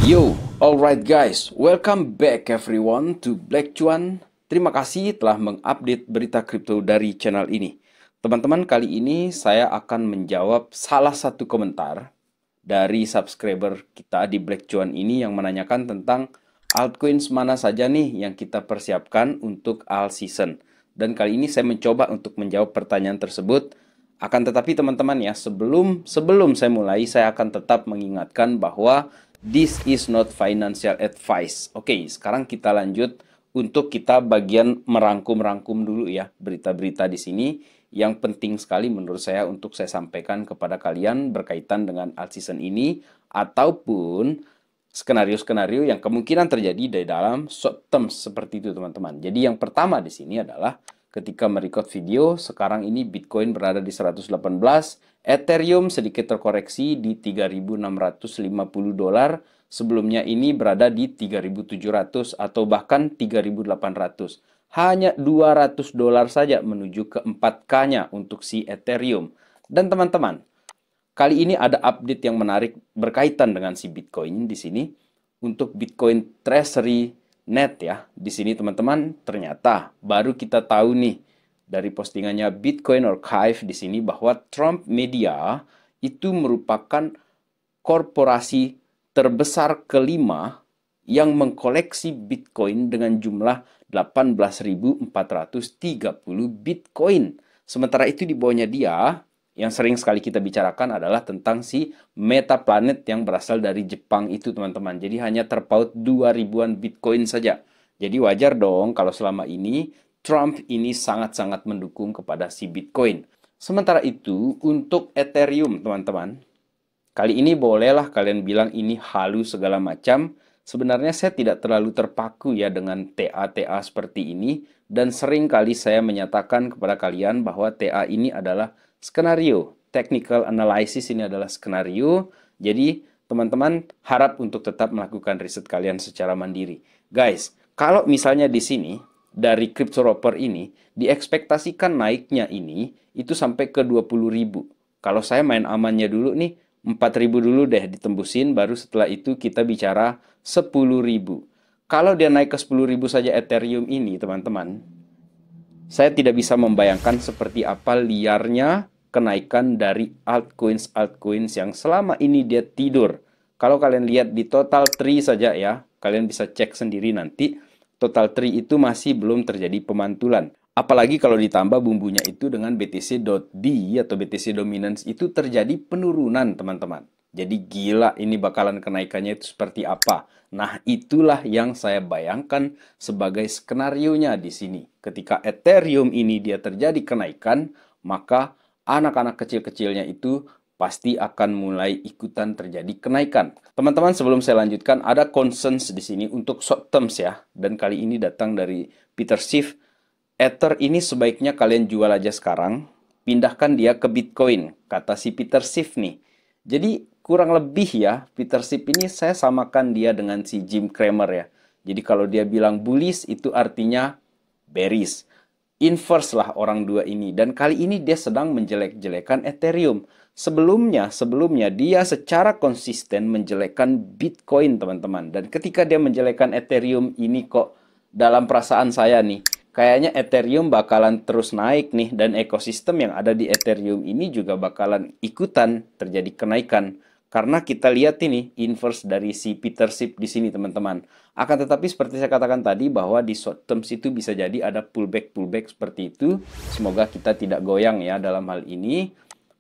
Yo, alright guys, welcome back everyone to Black Cuan. Terima kasih telah mengupdate berita kripto dari channel ini. Teman-teman, kali ini saya akan menjawab salah satu komentar dari subscriber kita di Black Cuan ini yang menanyakan tentang altcoins mana saja nih yang kita persiapkan untuk all season. Dan kali ini saya mencoba untuk menjawab pertanyaan tersebut. Akan tetapi teman-teman ya, sebelum saya mulai, saya akan tetap mengingatkan bahwa this is not financial advice. Oke, sekarang kita lanjut untuk kita bagian merangkum dulu ya berita-berita di sini yang penting sekali menurut saya untuk saya sampaikan kepada kalian berkaitan dengan alt season ini ataupun skenario-skenario yang kemungkinan terjadi di dalam short term seperti itu teman-teman. Jadi yang pertama di sini adalah ketika merecord video, sekarang ini Bitcoin berada di 118, Ethereum sedikit terkoreksi di 3.650 dolar, sebelumnya ini berada di 3.700 atau bahkan 3.800. Hanya 200 dolar saja menuju ke 4K-nya untuk si Ethereum. Dan teman-teman, kali ini ada update yang menarik berkaitan dengan si Bitcoin di sini untuk Bitcoin Treasury Net ya. Di sini teman-teman, ternyata baru kita tahu nih dari postingannya Bitcoin Archive di sini bahwa Trump Media itu merupakan korporasi terbesar kelima yang mengkoleksi Bitcoin dengan jumlah 18.430 Bitcoin. Sementara itu di bawahnya dia, yang sering sekali kita bicarakan adalah tentang si Metaplanet yang berasal dari Jepang itu teman-teman. Jadi hanya terpaut 2.000-an Bitcoin saja. Jadi wajar dong kalau selama ini Trump ini sangat-sangat mendukung kepada si Bitcoin. Sementara itu untuk Ethereum teman-teman, kali ini bolehlah kalian bilang ini halu segala macam. Sebenarnya saya tidak terlalu terpaku ya dengan TA-TA seperti ini. Dan sering kali saya menyatakan kepada kalian bahwa TA ini adalah skenario. Technical analysis ini adalah skenario. Jadi teman-teman harap untuk tetap melakukan riset kalian secara mandiri. Guys, kalau misalnya di sini dari CryptoRoper ini diekspektasikan naiknya ini itu sampai ke 20.000. Kalau saya main amannya dulu nih 4.000 dulu deh ditembusin, baru setelah itu kita bicara 10.000. Kalau dia naik ke 10.000 saja Ethereum ini teman-teman, saya tidak bisa membayangkan seperti apa liarnya kenaikan dari altcoins yang selama ini dia tidur. Kalau kalian lihat di total tree saja ya, kalian bisa cek sendiri nanti, total tree itu masih belum terjadi pemantulan. Apalagi kalau ditambah bumbunya itu dengan BTC.D atau BTC Dominance itu terjadi penurunan teman-teman. Jadi gila ini bakalan kenaikannya itu seperti apa. Nah itulah yang saya bayangkan sebagai skenarionya di sini. Ketika Ethereum ini dia terjadi kenaikan, maka anak-anak kecil-kecilnya itu pasti akan mulai ikutan terjadi kenaikan. Teman-teman, sebelum saya lanjutkan, ada concerns di sini untuk short terms ya. Dan kali ini datang dari Peter Schiff. Ether ini sebaiknya kalian jual aja sekarang, pindahkan dia ke Bitcoin, kata si Peter Schiff nih. Jadi kurang lebih ya, Peter Schiff ini saya samakan dia dengan si Jim Cramer ya. Jadi kalau dia bilang bullish itu artinya bearish. Inverse lah orang dua ini. Dan kali ini dia sedang menjelek-jelekan Ethereum. Sebelumnya dia secara konsisten menjelekkan Bitcoin teman-teman. Dan ketika dia menjelekkan Ethereum ini kok dalam perasaan saya nih, kayaknya Ethereum bakalan terus naik nih dan ekosistem yang ada di Ethereum ini juga bakalan ikutan terjadi kenaikan. Karena kita lihat ini inverse dari si Peter Schiff di sini teman-teman. Akan tetapi seperti saya katakan tadi bahwa di short terms itu bisa jadi ada pullback seperti itu. Semoga kita tidak goyang ya dalam hal ini.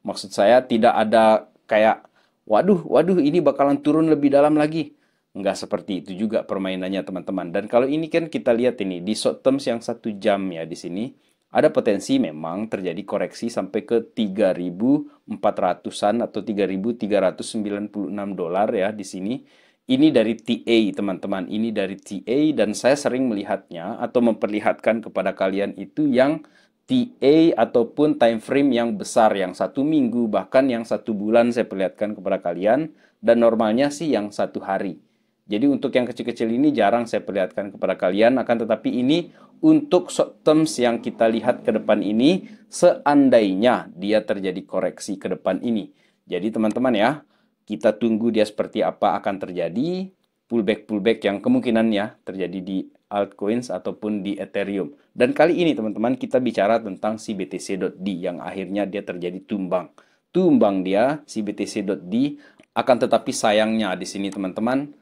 Maksud saya tidak ada kayak waduh ini bakalan turun lebih dalam lagi. Nggak seperti itu juga permainannya teman-teman. Dan kalau ini kan kita lihat ini di short terms yang 1 jam ya di sini ada potensi memang terjadi koreksi sampai ke 3.400-an atau 3.396 dolar ya di sini. Ini dari TA teman-teman, ini dari TA dan saya sering melihatnya atau memperlihatkan kepada kalian itu yang TA ataupun time frame yang besar, yang 1 minggu bahkan yang 1 bulan saya perlihatkan kepada kalian dan normalnya sih yang 1 hari. Jadi untuk yang kecil-kecil ini jarang saya perlihatkan kepada kalian, akan tetapi ini untuk short terms yang kita lihat ke depan ini, seandainya dia terjadi koreksi ke depan ini. Jadi teman-teman ya, kita tunggu dia seperti apa akan terjadi. pullback yang kemungkinan ya terjadi di altcoins ataupun di Ethereum. Dan kali ini teman-teman kita bicara tentang si BTC.D yang akhirnya dia terjadi tumbang. Tumbang dia si BTC.D, akan tetapi sayangnya di sini teman-teman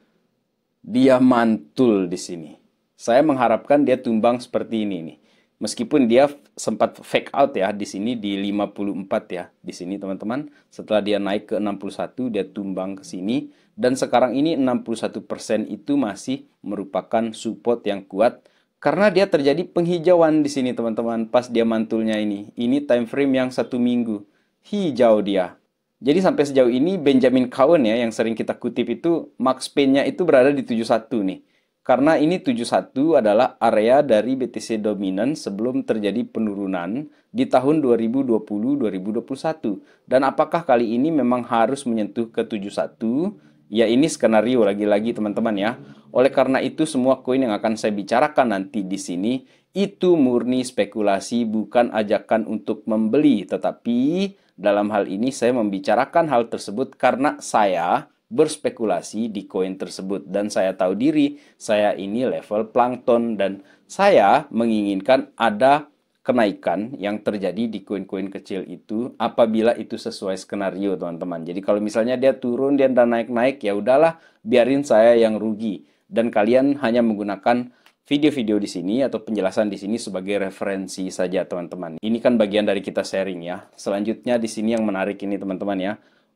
dia mantul di sini. Saya mengharapkan dia tumbang seperti ini nih. Meskipun dia sempat fake out ya di sini di 54 ya. Di sini teman-teman, setelah dia naik ke 61 dia tumbang ke sini dan sekarang ini 61% itu masih merupakan support yang kuat karena dia terjadi penghijauan di sini teman-teman pas dia mantulnya ini. Ini time frame yang 1 minggu. Hijau dia. Jadi sampai sejauh ini Benjamin Cowen ya yang sering kita kutip itu max pain-nya itu berada di 71 nih. Karena ini 71 adalah area dari BTC dominan sebelum terjadi penurunan di tahun 2020-2021. Dan apakah kali ini memang harus menyentuh ke 71? Ya ini skenario lagi-lagi teman-teman ya. Oleh karena itu semua koin yang akan saya bicarakan nanti di sini itu murni spekulasi, bukan ajakan untuk membeli. Tetapi dalam hal ini saya membicarakan hal tersebut karena saya berspekulasi di koin tersebut dan saya tahu diri saya ini level plankton dan saya menginginkan ada kenaikan yang terjadi di koin-koin kecil itu apabila itu sesuai skenario teman-teman. Jadi kalau misalnya dia turun dia dan naik-naik ya udahlah biarin saya yang rugi dan kalian hanya menggunakan video-video di sini atau penjelasan di sini sebagai referensi saja teman-teman. Ini kan bagian dari kita sharing ya. Selanjutnya di sini yang menarik ini teman-teman ya.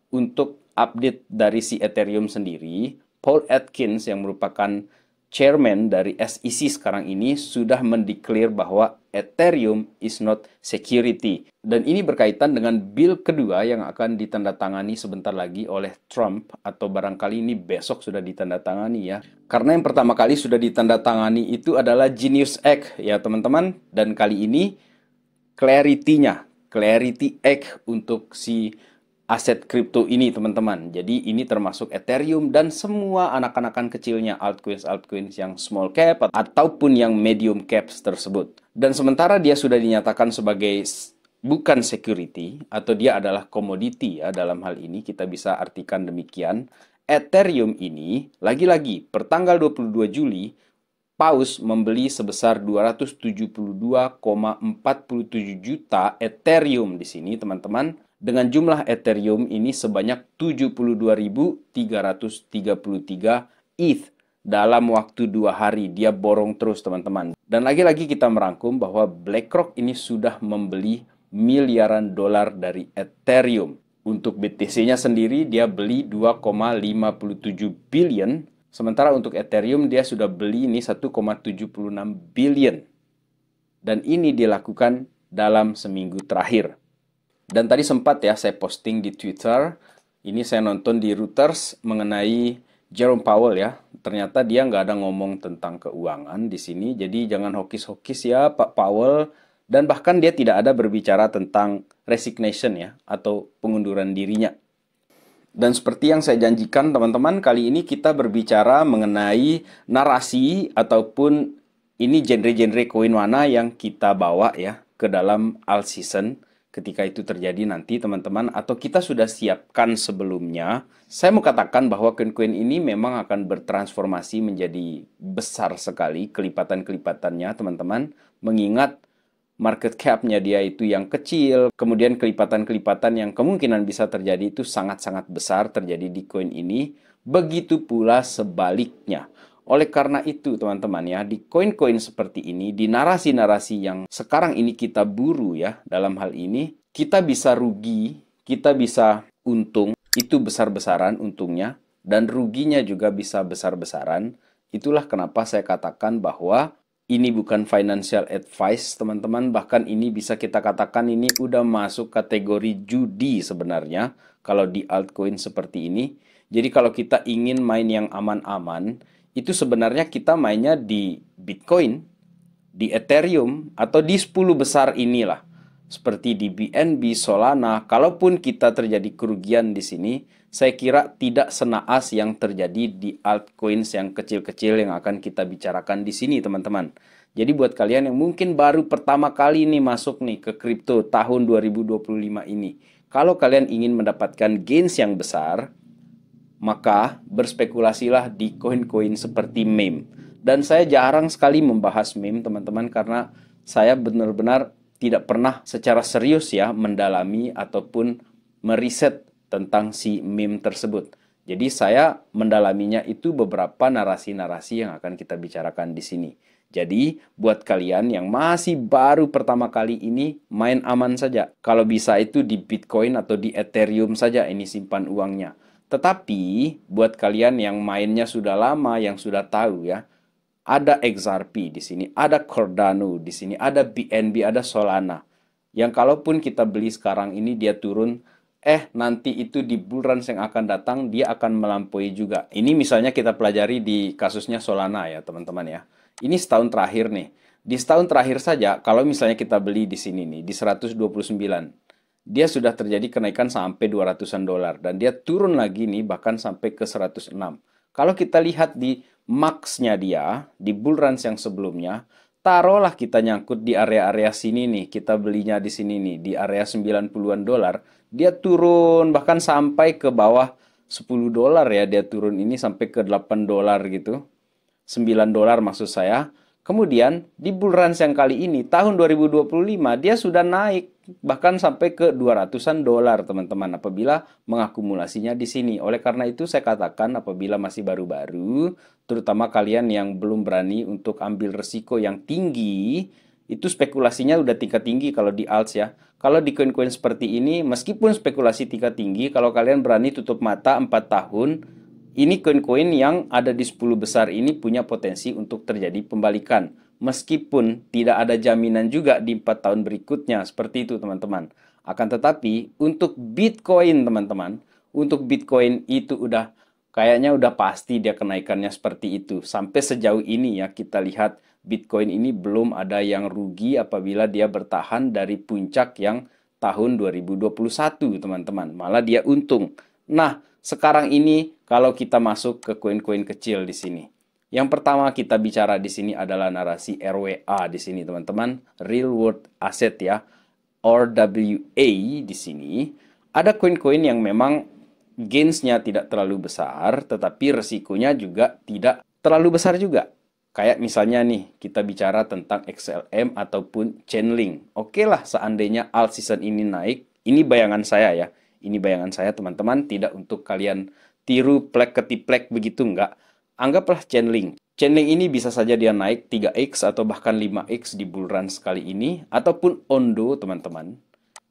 Untuk update dari si Ethereum sendiri, Paul Atkins yang merupakan chairman dari SEC sekarang ini sudah mendeklar bahwa Ethereum is not security. Dan ini berkaitan dengan bill kedua yang akan ditandatangani sebentar lagi oleh Trump atau barangkali ini besok sudah ditandatangani ya. Karena yang pertama kali sudah ditandatangani itu adalah Genius Act ya teman-teman. Dan kali ini Clarity Act untuk si aset kripto ini teman-teman. Jadi ini termasuk Ethereum dan semua anak-anakan kecilnya altcoins yang small cap ataupun yang medium caps tersebut. Dan sementara dia sudah dinyatakan sebagai bukan security atau dia adalah komoditi ya dalam hal ini kita bisa artikan demikian. Ethereum ini lagi-lagi pertanggal 22 Juli Paus membeli sebesar 272,47 juta Ethereum di sini teman-teman. Dengan jumlah Ethereum ini sebanyak 72.333 ETH dalam waktu 2 hari. Dia borong terus teman-teman. Dan lagi-lagi kita merangkum bahwa BlackRock ini sudah membeli miliaran dolar dari Ethereum. Untuk BTC-nya sendiri dia beli 2,57 billion. Sementara untuk Ethereum dia sudah beli ini 1,76 billion. Dan ini dilakukan dalam seminggu terakhir. Dan tadi sempat ya saya posting di Twitter, ini saya nonton di Reuters mengenai Jerome Powell ya. Ternyata dia nggak ada ngomong tentang keuangan di sini, jadi jangan hokis-hokis ya Pak Powell. Dan bahkan dia tidak ada berbicara tentang resignation ya, atau pengunduran dirinya. Dan seperti yang saya janjikan teman-teman, kali ini kita berbicara mengenai narasi ataupun ini genre-genre koin mana yang kita bawa ya ke dalam alt season. Ketika itu terjadi nanti teman-teman atau kita sudah siapkan sebelumnya, saya mau katakan bahwa koin-koin ini memang akan bertransformasi menjadi besar sekali kelipatan-kelipatannya teman-teman, mengingat market cap-nya dia itu yang kecil, kemudian kelipatan-kelipatan yang kemungkinan bisa terjadi itu sangat-sangat besar terjadi di koin ini, begitu pula sebaliknya. Oleh karena itu teman-teman ya, di koin-koin seperti ini, di narasi-narasi yang sekarang ini kita buru ya, dalam hal ini, kita bisa rugi, kita bisa untung, itu besar-besaran untungnya, dan ruginya juga bisa besar-besaran. Itulah kenapa saya katakan bahwa ini bukan financial advice teman-teman, bahkan ini bisa kita katakan ini udah masuk kategori judi sebenarnya, kalau di altcoin seperti ini. Jadi kalau kita ingin main yang aman-aman, itu sebenarnya kita mainnya di Bitcoin, di Ethereum, atau di 10 besar inilah. Seperti di BNB, Solana, kalaupun kita terjadi kerugian di sini, saya kira tidak senaas yang terjadi di altcoins yang kecil-kecil yang akan kita bicarakan di sini, teman-teman. Jadi buat kalian yang mungkin baru pertama kali nih masuk nih ke kripto tahun 2025 ini, kalau kalian ingin mendapatkan gains yang besar, maka berspekulasilah di koin-koin seperti meme. Dan saya jarang sekali membahas meme, teman-teman, karena saya benar-benar tidak pernah secara serius ya mendalami ataupun meriset tentang si meme tersebut. Jadi saya mendalaminya itu beberapa narasi-narasi yang akan kita bicarakan di sini. Jadi buat kalian yang masih baru pertama kali ini, main aman saja. Kalau bisa itu di Bitcoin atau di Ethereum saja ini simpan uangnya. Tetapi buat kalian yang mainnya sudah lama, yang sudah tahu ya, ada XRP di sini, ada Cardano di sini, ada BNB, ada Solana. Yang kalaupun kita beli sekarang ini dia turun, nanti itu di bulan yang akan datang dia akan melampaui juga. Ini misalnya kita pelajari di kasusnya Solana ya teman-teman ya. Ini setahun terakhir nih. Di setahun terakhir saja, kalau misalnya kita beli di sini nih, di 129, dia sudah terjadi kenaikan sampai 200-an dolar. Dan dia turun lagi nih, bahkan sampai ke 106. Kalau kita lihat di max-nya dia, di bull run yang sebelumnya, taruhlah kita nyangkut di area-area sini nih, kita belinya di sini nih, di area 90-an dolar, dia turun bahkan sampai ke bawah 10 dolar ya, dia turun ini sampai ke 8 dolar gitu. 9 dolar maksud saya. Kemudian di bull run yang kali ini tahun 2025 dia sudah naik bahkan sampai ke 200-an dolar teman-teman apabila mengakumulasinya di sini. Oleh karena itu saya katakan apabila masih baru-baru, terutama kalian yang belum berani untuk ambil resiko yang tinggi, itu spekulasinya udah tingkat tinggi kalau di alts ya. Kalau di koin-koin seperti ini, meskipun spekulasi tingkat tinggi, kalau kalian berani tutup mata 4 tahun, ini koin-koin yang ada di 10 besar ini punya potensi untuk terjadi pembalikan. Meskipun tidak ada jaminan juga di 4 tahun berikutnya. Seperti itu teman-teman. Akan tetapi untuk Bitcoin teman-teman. Untuk Bitcoin itu kayaknya udah pasti dia kenaikannya seperti itu. Sampai sejauh ini ya kita lihat Bitcoin ini belum ada yang rugi apabila dia bertahan dari puncak yang tahun 2021 teman-teman. Malah dia untung. Nah, sekarang ini kalau kita masuk ke koin-koin kecil di sini. Yang pertama kita bicara di sini adalah narasi RWA di sini teman-teman, Real World Asset ya, RWA di sini. Ada koin-koin yang memang gains-nya tidak terlalu besar, tetapi resikonya juga tidak terlalu besar juga. Kayak misalnya nih, kita bicara tentang XLM ataupun Chainlink. Oke lah, seandainya alt season ini naik, ini bayangan saya ya. Ini bayangan saya teman-teman, tidak untuk kalian tiru plek ketiplek begitu enggak. Anggaplah Chainlink. Chainlink ini bisa saja dia naik 3x atau bahkan 5x di bull run sekali ini. Ataupun Ondo teman-teman.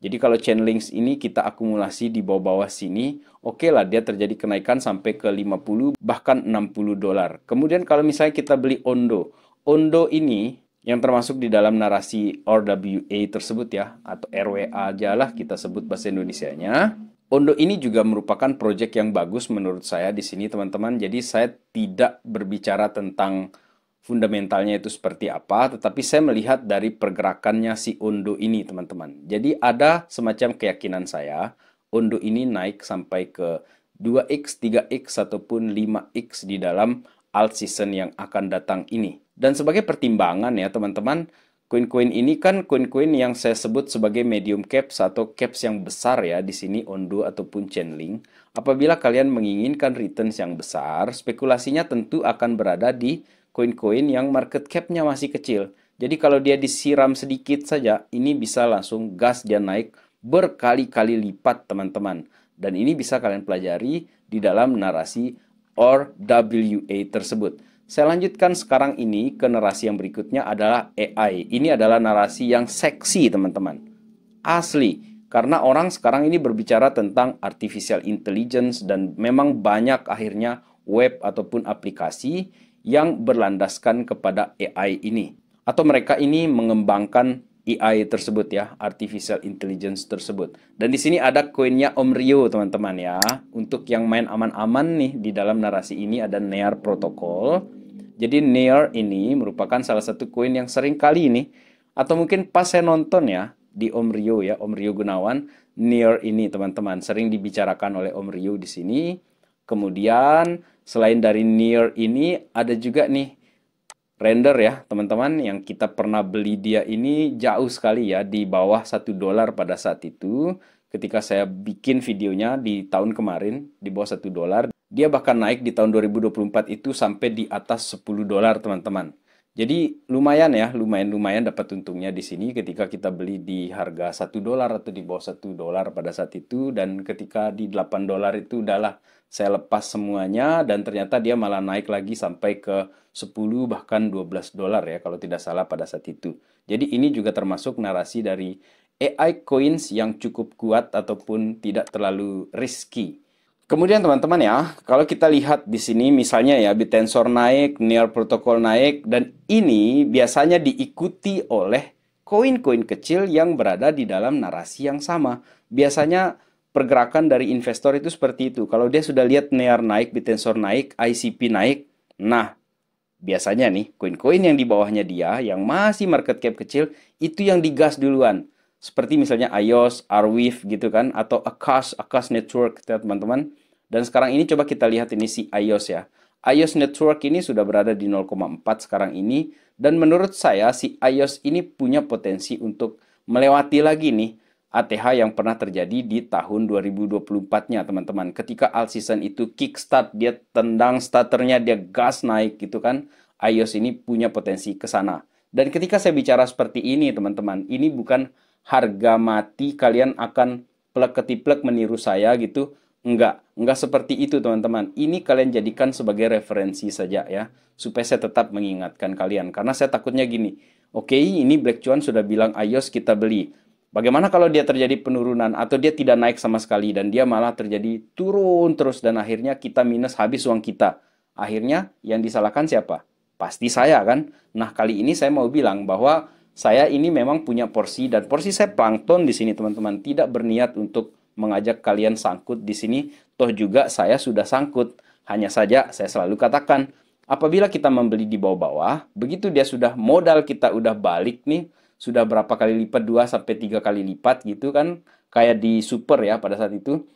Jadi kalau Chainlink ini kita akumulasi di bawah-bawah sini, oke lah dia terjadi kenaikan sampai ke 50 bahkan 60 dolar. Kemudian kalau misalnya kita beli Ondo. Ondo ini yang termasuk di dalam narasi RWA tersebut ya, atau RWA aja lah kita sebut bahasa Indonesianya. Ondo ini juga merupakan proyek yang bagus menurut saya di sini teman-teman. Jadi saya tidak berbicara tentang fundamentalnya itu seperti apa, tetapi saya melihat dari pergerakannya si Ondo ini teman-teman. Jadi ada semacam keyakinan saya, Ondo ini naik sampai ke 2x, 3x, ataupun 5x di dalam alt season yang akan datang ini. Dan sebagai pertimbangan ya teman-teman, koin-koin ini kan koin-koin yang saya sebut sebagai medium caps atau caps yang besar ya di sini Ondo ataupun Chainlink. Apabila kalian menginginkan returns yang besar, spekulasinya tentu akan berada di koin-koin yang market cap-nya masih kecil. Jadi kalau dia disiram sedikit saja, ini bisa langsung gas dia naik berkali-kali lipat teman-teman. Dan ini bisa kalian pelajari di dalam narasi RWA tersebut. Saya lanjutkan sekarang ini ke narasi yang berikutnya adalah AI. Ini adalah narasi yang seksi teman-teman. Asli. Karena orang sekarang ini berbicara tentang artificial intelligence dan memang banyak akhirnya web ataupun aplikasi yang berlandaskan kepada AI ini. Atau mereka ini mengembangkan AI tersebut ya, artificial intelligence tersebut. Dan di sini ada koinnya Om Rio teman-teman ya. Untuk yang main aman-aman nih di dalam narasi ini ada NEAR protokol. Jadi NEAR ini merupakan salah satu koin yang sering kali ini, atau mungkin pas saya nonton ya, di Om Rio ya, Om Rio Gunawan, NEAR ini teman-teman, sering dibicarakan oleh Om Rio di sini. Kemudian, selain dari NEAR ini, ada juga nih, Render ya teman-teman, yang kita pernah beli dia ini jauh sekali ya, di bawah 1 dolar pada saat itu. Ketika saya bikin videonya di tahun kemarin, di bawah 1 dolar. Dia bahkan naik di tahun 2024 itu sampai di atas $10, teman-teman. Jadi lumayan ya, lumayan dapat untungnya di sini ketika kita beli di harga $1 atau di bawah $1 pada saat itu, dan ketika di $8 itu udahlah saya lepas semuanya, dan ternyata dia malah naik lagi sampai ke 10 bahkan $12 ya kalau tidak salah pada saat itu. Jadi ini juga termasuk narasi dari AI coins yang cukup kuat ataupun tidak terlalu risky. Kemudian teman-teman ya, kalau kita lihat di sini misalnya ya BitTensor naik, Near Protocol naik, dan ini biasanya diikuti oleh koin-koin kecil yang berada di dalam narasi yang sama. Biasanya pergerakan dari investor itu seperti itu. Kalau dia sudah lihat Near naik, BitTensor naik, ICP naik, nah biasanya nih koin-koin yang di bawahnya dia yang masih market cap kecil itu yang digas duluan. Seperti misalnya iOS, Arweave gitu kan, atau Akash Network teman-teman. Dan sekarang ini coba kita lihat ini si iOS ya. iOS Network ini sudah berada di 0,4 sekarang ini, dan menurut saya si iOS ini punya potensi untuk melewati lagi nih ATH yang pernah terjadi di tahun 2024-nya teman-teman. Ketika alt season itu kickstart, dia tendang starternya, dia gas naik gitu kan. iOS ini punya potensi ke sana. Dan ketika saya bicara seperti ini teman-teman, ini bukan harga mati kalian akan plek ketiplek meniru saya gitu. Enggak seperti itu teman-teman. Ini kalian jadikan sebagai referensi saja ya, supaya saya tetap mengingatkan kalian. Karena saya takutnya gini, oke, ini Black Chuan sudah bilang iOS kita beli. Bagaimana kalau dia terjadi penurunan atau dia tidak naik sama sekali dan dia malah terjadi turun terus dan akhirnya kita minus, habis uang kita. Akhirnya yang disalahkan siapa? Pasti saya kan. Nah, kali ini saya mau bilang bahwa saya ini memang punya porsi, dan porsi saya plankton di sini teman-teman, tidak berniat untuk mengajak kalian sangkut di sini. Toh juga saya sudah sangkut. Hanya saja saya selalu katakan, apabila kita membeli di bawah-bawah, begitu dia sudah modal kita udah balik nih, sudah berapa kali lipat, 2 sampai 3 kali lipat gitu kan, kayak di super ya pada saat itu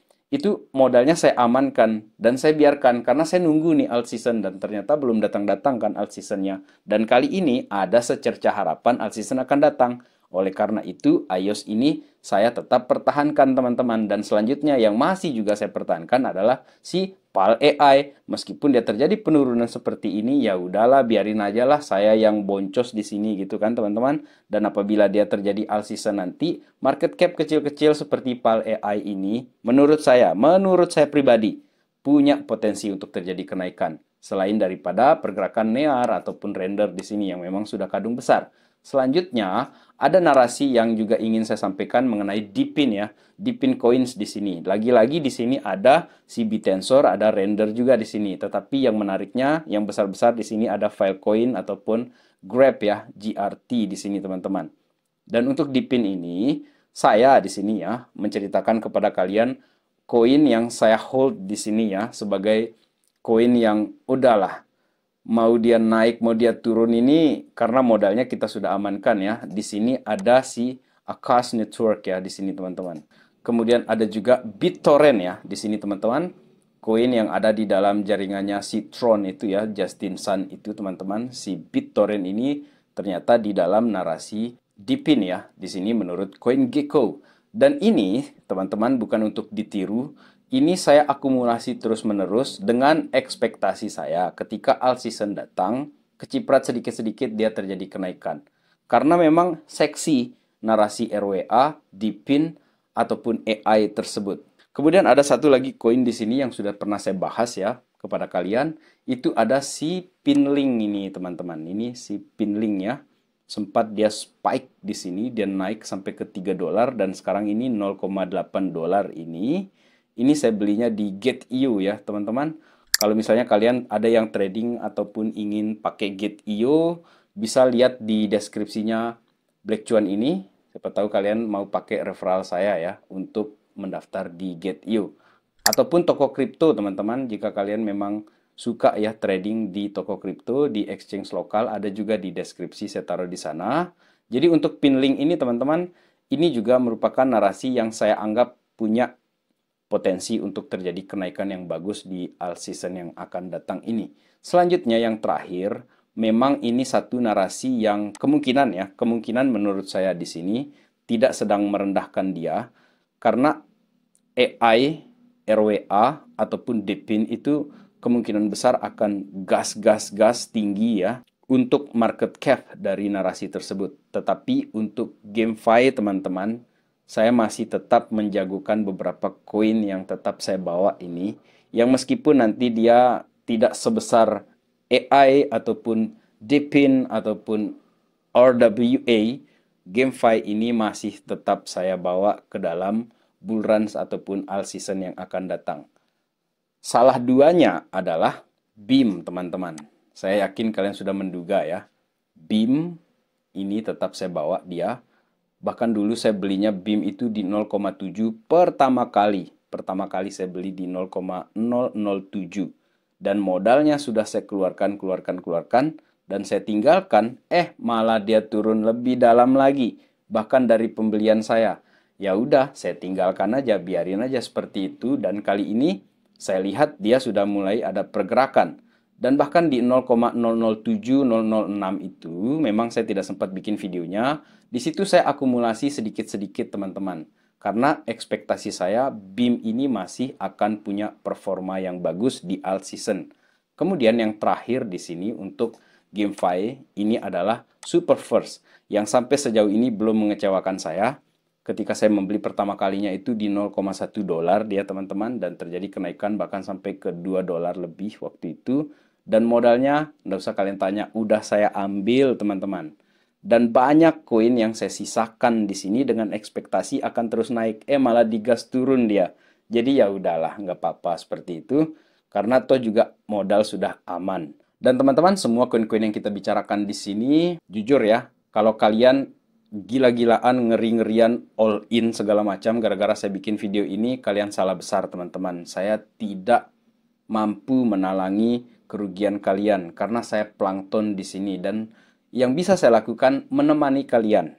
modalnya saya amankan dan saya biarkan karena saya nunggu nih alt season, dan ternyata belum datang-datang kan alt seasonnya. Dan kali ini ada secerca harapan alt season akan datang. Oleh karena itu, iOS ini saya tetap pertahankan teman-teman. Dan selanjutnya yang masih juga saya pertahankan adalah si PAL AI. Meskipun dia terjadi penurunan seperti ini, ya udahlah biarin aja lah saya yang boncos di sini gitu kan teman-teman. Dan apabila dia terjadi all season nanti, market cap kecil-kecil seperti PAL AI ini, menurut saya pribadi, punya potensi untuk terjadi kenaikan. Selain daripada pergerakan NEAR ataupun render di sini yang memang sudah kadung besar. Selanjutnya, ada narasi yang juga ingin saya sampaikan mengenai DePIN ya. DePIN Coins di sini. Lagi-lagi di sini ada si BitTensor, ada render juga di sini. Tetapi yang menariknya, yang besar-besar di sini ada Filecoin ataupun Grab ya, GRT di sini teman-teman. Dan untuk DePIN ini, saya di sini ya menceritakan kepada kalian koin yang saya hold di sini ya sebagai koin yang udahlah, mau dia naik, mau dia turun ini karena modalnya kita sudah amankan ya. Di sini ada si Akash Network ya di sini teman-teman. Kemudian ada juga BitTorrent ya di sini teman-teman. Koin yang ada di dalam jaringannya si Tron itu ya, Justin Sun itu teman-teman. Si BitTorrent ini ternyata di dalam narasi DePIN ya. Di sini menurut CoinGecko. Dan ini teman-teman bukan untuk ditiru. Ini saya akumulasi terus-menerus dengan ekspektasi saya ketika alt season datang, keciprat sedikit-sedikit dia terjadi kenaikan. Karena memang seksi narasi RWA, DePIN, ataupun AI tersebut. Kemudian ada satu lagi koin di sini yang sudah pernah saya bahas ya kepada kalian. Itu ada si Pinlink ini teman-teman. Ini si Pinlink ya. Sempat dia spike di sini, dia naik sampai ke $3 dan sekarang ini $0,8 ini. Ini saya belinya di Get.io ya, teman-teman. Kalau misalnya kalian ada yang trading ataupun ingin pakai Get.io, bisa lihat di deskripsinya Black Chuan ini. Siapa tahu kalian mau pakai referral saya ya untuk mendaftar di Get.io. Ataupun toko kripto, teman-teman. Jika kalian memang suka ya trading di toko kripto, di exchange lokal, ada juga di deskripsi saya taruh di sana. Jadi untuk pin link ini teman-teman, ini juga merupakan narasi yang saya anggap punya potensi untuk terjadi kenaikan yang bagus di alt season yang akan datang ini. Selanjutnya yang terakhir, memang ini satu narasi yang kemungkinan menurut saya di sini tidak sedang merendahkan dia, karena AI RWA ataupun DePIN itu kemungkinan besar akan gas tinggi ya untuk market cap dari narasi tersebut. Tetapi untuk GameFi teman-teman, saya masih tetap menjagokan beberapa koin yang tetap saya bawa ini, yang meskipun nanti dia tidak sebesar AI ataupun DePIN ataupun RWA, GameFi ini masih tetap saya bawa ke dalam bull runs ataupun all season yang akan datang. Salah duanya adalah BEAM, teman-teman. Saya yakin kalian sudah menduga ya. BEAM ini tetap saya bawa dia. Bahkan dulu saya belinya BEAM itu di 0,7 pertama kali. Pertama kali saya beli di 0,007. Dan modalnya sudah saya keluarkan. Dan saya tinggalkan, malah dia turun lebih dalam lagi. Bahkan dari pembelian saya. Ya udah, saya tinggalkan aja, biarin aja seperti itu. Dan kali ini saya lihat dia sudah mulai ada pergerakan. Dan bahkan di 0,007, 006 itu memang saya tidak sempat bikin videonya. Di situ saya akumulasi sedikit-sedikit teman-teman. Karena ekspektasi saya BEAM ini masih akan punya performa yang bagus di alt season. Kemudian yang terakhir di sini untuk GameFi ini adalah Super First yang sampai sejauh ini belum mengecewakan saya. Ketika saya membeli pertama kalinya itu di 0,1 dolar dia teman-teman, dan terjadi kenaikan bahkan sampai ke 2 dolar lebih waktu itu. Dan modalnya, nggak usah kalian tanya, udah saya ambil teman-teman. Dan banyak koin yang saya sisakan di sini dengan ekspektasi akan terus naik, malah digas turun dia. Jadi ya udahlah, nggak apa-apa seperti itu, karena toh juga modal sudah aman. Dan teman-teman, semua koin-koin yang kita bicarakan di sini, jujur ya, kalau kalian gila-gilaan, ngeri-ngerian, all in segala macam gara-gara saya bikin video ini, kalian salah besar teman-teman. Saya tidak mampu menalangi kerugian kalian karena saya plankton di sini, dan yang bisa saya lakukan menemani kalian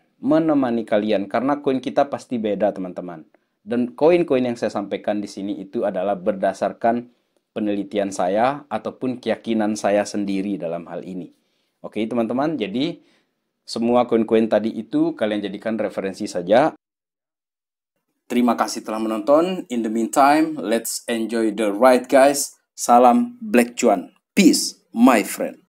karena koin kita pasti beda teman-teman. Dan koin-koin yang saya sampaikan di sini itu adalah berdasarkan penelitian saya ataupun keyakinan saya sendiri dalam hal ini. Oke teman-teman, jadi semua koin-koin tadi itu kalian jadikan referensi saja. Terima kasih telah menonton. In the meantime, let's enjoy the ride guys. Salam Black Cuan. Peace, my friend.